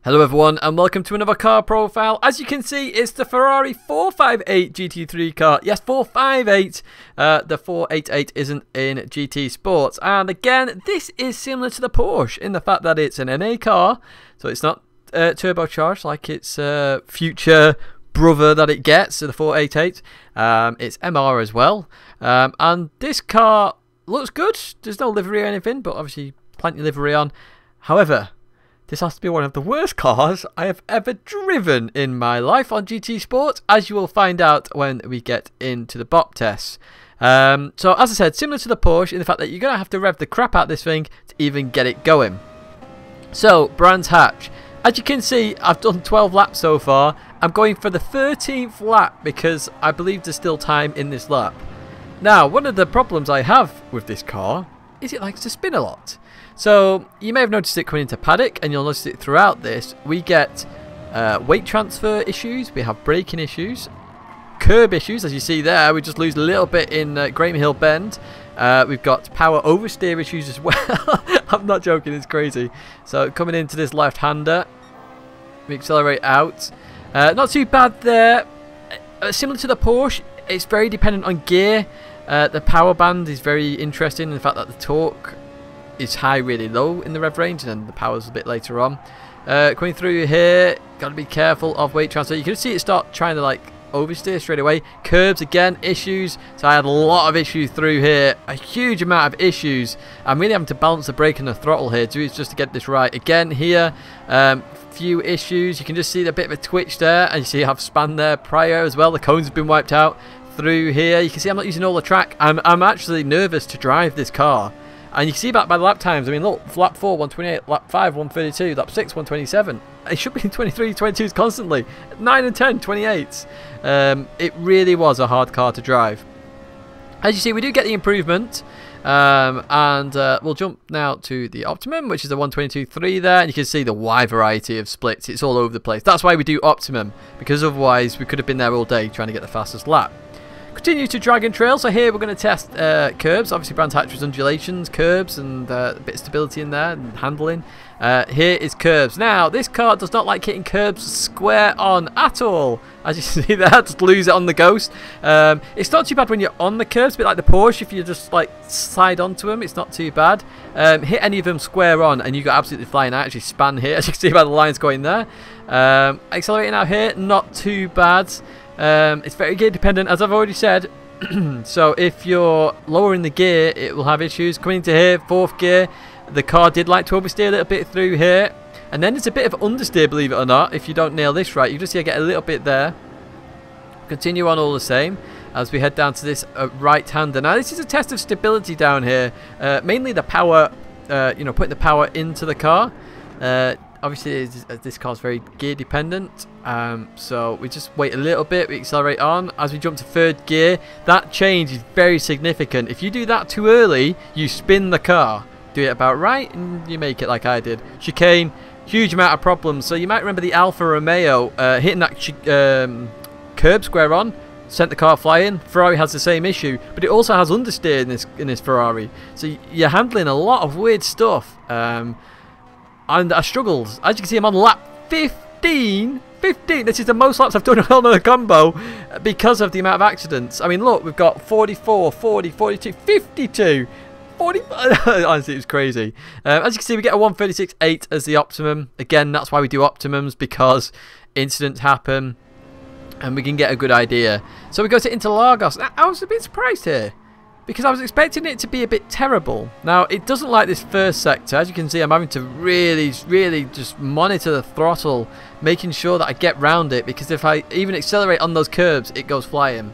Hello everyone and welcome to another car profile. As you can see, it's the Ferrari 458 GT3 car. Yes, 458. The 488 isn't in GT Sports. And again, this is similar to the Porsche in the fact that it's an NA car. So it's not turbocharged like its future brother that it gets, so the 488. It's MR as well. And this car looks good. There's no livery or anything, but obviously plenty of livery on. However, this has to be one of the worst cars I have ever driven in my life on GT Sport, as you will find out when we get into the BoP tests. So as I said, similar to the Porsche in the fact that you're going to have to rev the crap out of this thing to even get it going. So, Brands Hatch. As you can see, I've done 12 laps so far. I'm going for the 13th lap because I believe there's still time in this lap. Now, one of the problems I have with this car is it likes to spin a lot. So you may have noticed it coming into paddock, and you'll notice it throughout this. We get weight transfer issues, we have braking issues, curb issues, as you see there. We just lose a little bit in Graham Hill Bend. We've got power oversteer issues as well. I'm not joking, it's crazy. So coming into this left-hander, we accelerate out. Not too bad there. Similar to the Porsche, it's very dependent on gear. The power band is very interesting in the fact that the torque is high really low in the rev range, and then the power's a bit later on. Coming through here, got to be careful of weight transfer. You can see it start trying to like oversteer straight away. Curbs again, issues. So I had a lot of issues through here, a huge amount of issues. I'm really having to balance the brake and the throttle here just to get this right. Again here, few issues. You can just see a bit of a twitch there, and you see I've spanned there prior as well. The cones have been wiped out through here. You can see I'm not using all the track. I'm actually nervous to drive this car. And you can see that by the lap times. I mean, look, lap 4, 128, lap 5, 132, lap 6, 127. It should be in 23, 22s constantly. 9 and 10, 28s. It really was a hard car to drive. As you see, we do get the improvement. We'll jump now to the Optimum, which is the 122.3 there. And you can see the wide variety of splits. It's all over the place. That's why we do Optimum, because otherwise we could have been there all day trying to get the fastest lap. Continue to drag and trail. So here we're going to test curbs. Obviously Brands Hatch was undulations, curbs, and a bit of stability in there and handling. Here is curbs. Now this car does not like hitting curbs square on at all. As you see there, just lose it on the Ghost. It's not too bad when you're on the curbs, a bit like the Porsche. If you just like slide onto them, it's not too bad. Hit any of them square on and you got absolutely flying. I actually span here, as you can see by the lines going there. Accelerating out here, not too bad. It's very gear dependent, as I've already said. So if you're lowering the gear, it will have issues. Coming into here, 4th gear, the car did like to oversteer a little bit through here. And then there's a bit of understeer, believe it or not, if you don't nail this right. You just see I get a little bit there. Continue on all the same as we head down to this right-hander. Now this is a test of stability down here. Mainly the power, putting the power into the car. Obviously, this car's very gear dependent, so we just wait a little bit, we accelerate on. As we jump to 3rd gear, that change is very significant. If you do that too early, you spin the car. Do it about right, and you make it like I did. Chicane, huge amount of problems. So you might remember the Alfa Romeo hitting that curb square on, sent the car flying. Ferrari has the same issue, but it also has understeer in this Ferrari. So you're handling a lot of weird stuff. And I struggled. As you can see, I'm on lap 15. 15. This is the most laps I've done on a combo because of the amount of accidents. I mean, look, we've got 44, 40, 42, 52, 40. Honestly, it was crazy. As you can see, we get a 136.8 as the Optimum. Again, that's why we do Optimums, because incidents happen and we can get a good idea. So we go to Interlagos. Now, I was a bit surprised here, because I was expecting it to be a bit terrible. Now, it doesn't like this first sector. As you can see, I'm having to really just monitor the throttle, making sure that I get round it, because if I even accelerate on those curbs, it goes flying.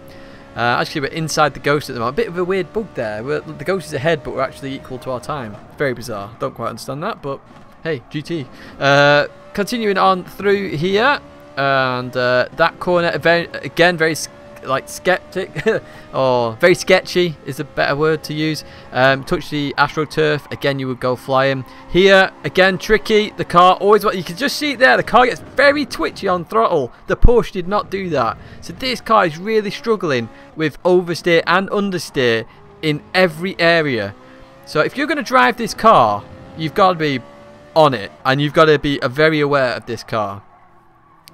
Actually, we're inside the Ghost at the moment. A bit of a weird bug there. The Ghost is ahead, but we're actually equal to our time. Very bizarre. Don't quite understand that, but hey, GT. Continuing on through here, and that corner, again, very like skeptic or very sketchy is a better word to use. Touch the AstroTurf, again you would go flying. Here again, tricky. The car always, you can just see it there, the car gets very twitchy on throttle. The Porsche did not do that. So this car is really struggling with oversteer and understeer in every area. So if you're going to drive this car, you've got to be on it, and you've got to be very aware of this car.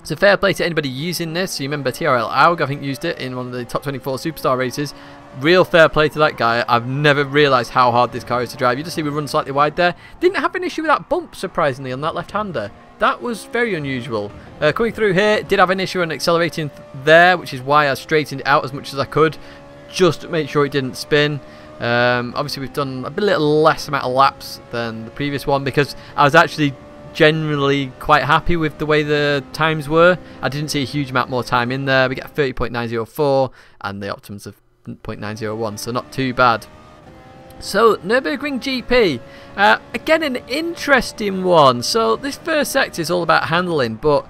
So fair play to anybody using this. So you remember TRL Aug, I think, used it in one of the top 24 superstar races. Real fair play to that guy. I've never realised how hard this car is to drive. You just see we run slightly wide there. Didn't have an issue with that bump, surprisingly, on that left-hander. That was very unusual. Coming through here, did have an issue on accelerating there, which is why I straightened it out as much as I could, just to make sure it didn't spin. Obviously we've done a little less amount of laps than the previous one, because I was actually generally quite happy with the way the times were. I didn't see a huge amount more time in there. We get 30.904 and the optimums of 0.901, so not too bad. So Nürburgring GP, again an interesting one. So this first sector is all about handling, but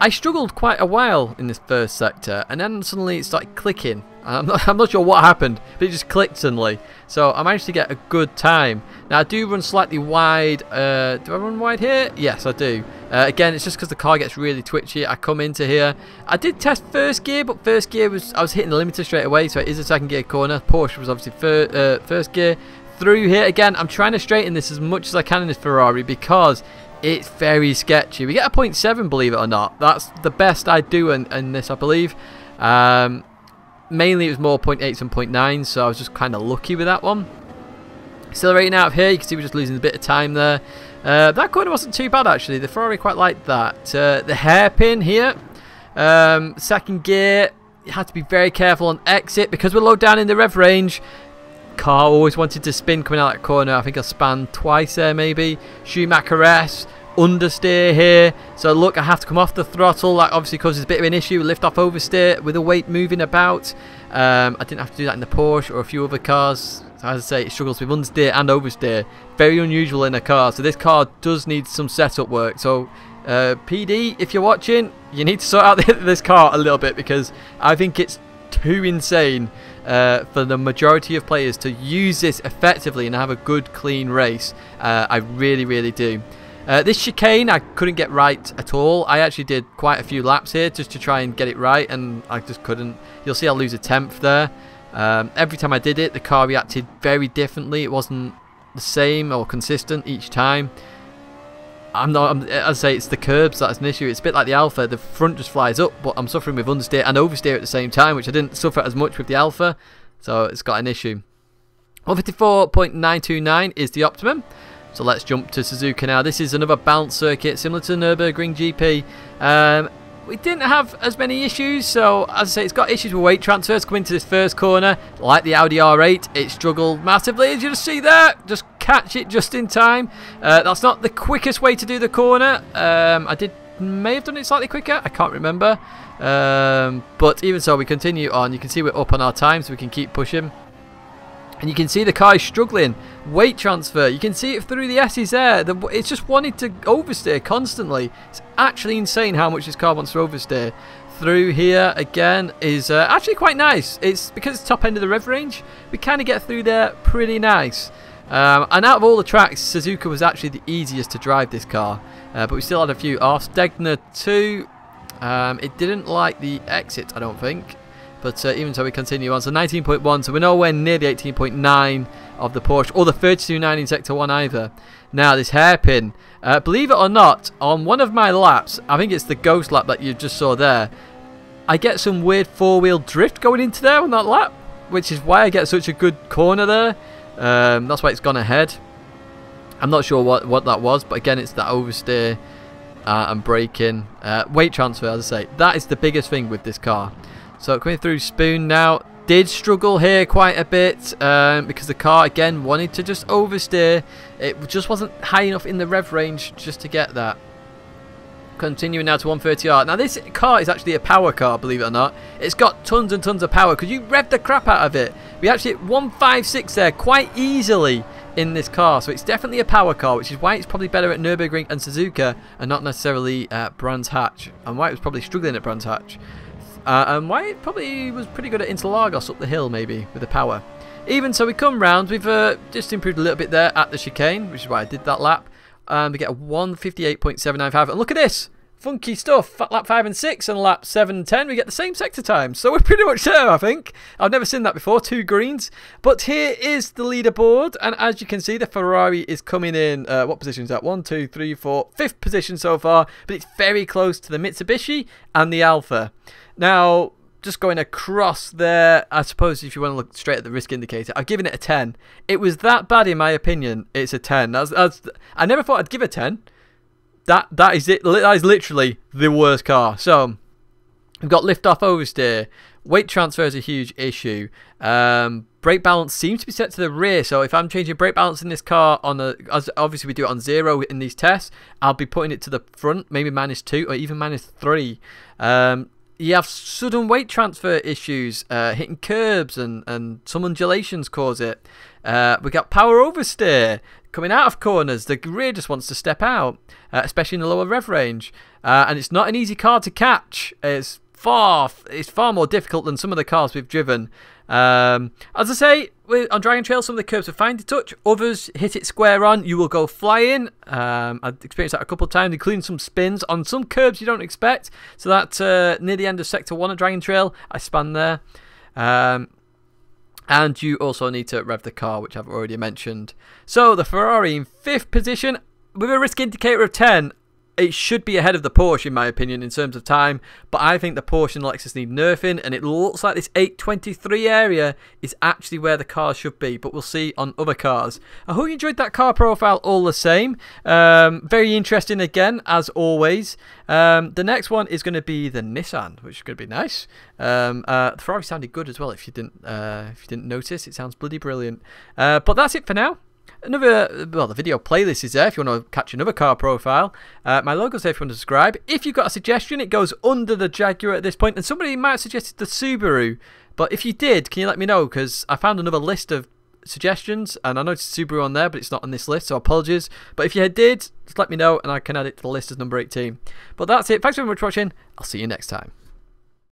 I struggled quite a while in this first sector, and then suddenly it started clicking. I'm not sure what happened, but it just clicked suddenly. So I managed to get a good time. Now I do run slightly wide. Do I run wide here? Yes, I do. Again, it's just because the car gets really twitchy. I come into here. I did test first gear, but first gear I was hitting the limiter straight away, so it is a second gear corner. Porsche was obviously first gear. Through here again, I'm trying to straighten this as much as I can in this Ferrari because it's very sketchy. We get a 0.7, believe it or not. That's the best I do in this, I believe. Mainly it was more 0.8s and 0.9s, so I was just kind of lucky with that one. Accelerating out of here, you can see we're just losing a bit of time there. That corner wasn't too bad actually. The Ferrari quite liked that. The hairpin here, second gear, you had to be very careful on exit because we're low down in the rev range. Car always wanted to spin coming out that corner. I think I spanned twice there maybe. Schumacher-esque, understeer here. So look, I have to come off the throttle. That obviously causes a bit of an issue. Lift off oversteer with the weight moving about. I didn't have to do that in the Porsche or a few other cars. So as I say, it struggles with understeer and oversteer. Very unusual in a car. So this car does need some setup work. So PD, if you're watching, you need to sort out this car a little bit because I think it's too insane for the majority of players to use this effectively and have a good clean race. I really do. This chicane I couldn't get right at all. I actually did quite a few laps here just to try and get it right, and I just couldn't. You'll see I lose a tenth there. Every time I did it, the car reacted very differently. It wasn't the same or consistent each time. As I say, it's the curbs that's an issue. It's a bit like the Alpha. The front just flies up, but I'm suffering with understeer and oversteer at the same time, which I didn't suffer as much with the Alpha, so it's got an issue. 154.929 is the optimum. So let's jump to Suzuka now. This is another bounce circuit, similar to Nürburgring GP. We didn't have as many issues, so as I say, it's got issues with weight transfers coming to this first corner. Like the Audi R8, it struggled massively, as you just see there. Just catch it just in time. That's not the quickest way to do the corner. I may have done it slightly quicker, I can't remember. But even so, we continue on. You can see we're up on our time, so we can keep pushing. And you can see the car is struggling. Weight transfer. You can see it through the S's there. It's just wanted to oversteer constantly. It's actually insane how much this car wants to oversteer. Through here again is actually quite nice. It's because it's top end of the rev range. We kind of get through there pretty nice. And out of all the tracks, Suzuka was actually the easiest to drive this car. But we still had a few offs. Gr3, it didn't like the exit, I don't think. But even so, we continue on. So 19.1, so we're nowhere near the 18.9 of the Porsche, or the 32.9 in Sector 1 either. Now, this hairpin, believe it or not, on one of my laps, I think it's the ghost lap that you just saw there, I get some weird four-wheel drift going into there on that lap, which is why I get such a good corner there. That's why it's gone ahead. I'm not sure what that was, but again, it's that oversteer and braking. Weight transfer, as I say, that is the biggest thing with this car. So coming through Spoon now, did struggle here quite a bit because the car again wanted to just oversteer. It just wasn't high enough in the rev range just to get that. Continuing now to 130R. Now this car is actually a power car, believe it or not. It's got tons and tons of power because you rev the crap out of it. We actually hit 156 there quite easily in this car, so it's definitely a power car, which is why it's probably better at Nürburgring and Suzuka and not necessarily at Brands Hatch, and why it was probably struggling at Brands Hatch. And why it probably was pretty good at Interlagos up the hill maybe with the power. Even so, we come round, we've just improved a little bit there at the chicane, which is why I did that lap. We get a 158.795, and look at this, funky stuff. Lap 5 and 6 and lap 7 and 10 we get the same sector times, so we're pretty much there. I think I've never seen that before, 2 greens. But here is the leaderboard, and as you can see, the Ferrari is coming in what position is that? 1, 2, 3, 4, 5th position so far, but it's very close to the Mitsubishi and the Alfa. Now just going across there, I suppose if you want to look straight at the risk indicator, I've given it a 10. It was that bad in my opinion. It's a 10. I never thought I'd give a 10. That is it. That is literally the worst car. So we've got lift off oversteer. Weight transfer is a huge issue. Brake balance seems to be set to the rear. So if I'm changing brake balance in this car as obviously we do it on 0 in these tests, I'll be putting it to the front, maybe -2 or even -3. You have sudden weight transfer issues, hitting curbs and some undulations cause it. We got power oversteer coming out of corners. The rear just wants to step out, especially in the lower rev range. And it's not an easy car to catch. It's far more difficult than some of the cars we've driven. As I say, on Dragon Trail, some of the curbs are fine to touch. Others, hit it square on, you will go flying. I've experienced that a couple of times, including some spins on some curbs you don't expect. So that near the end of Sector 1 of Dragon Trail, I span there. And you also need to rev the car, which I've already mentioned. So the Ferrari in 5th position with a risk indicator of 10. It should be ahead of the Porsche in my opinion in terms of time, but I think the Porsche and Lexus need nerfing, and it looks like this 823 area is actually where the cars should be, but we'll see on other cars. I hope you enjoyed that car profile all the same. Very interesting again, as always. The next one is going to be the Nissan, which is going to be nice. The Ferrari sounded good as well. If you didn't notice, it sounds bloody brilliant. But that's it for now. The video playlist is there if you want to catch another car profile. My logo's there if you want to subscribe. If you've got a suggestion, it goes under the Jaguar at this point, and somebody might have suggested the Subaru, but if you did, can you let me know, because I found another list of suggestions and I noticed Subaru on there, but it's not on this list, so apologies. But if you did, just let me know and I can add it to the list as number 18. But that's it. Thanks very much for watching. I'll see you next time.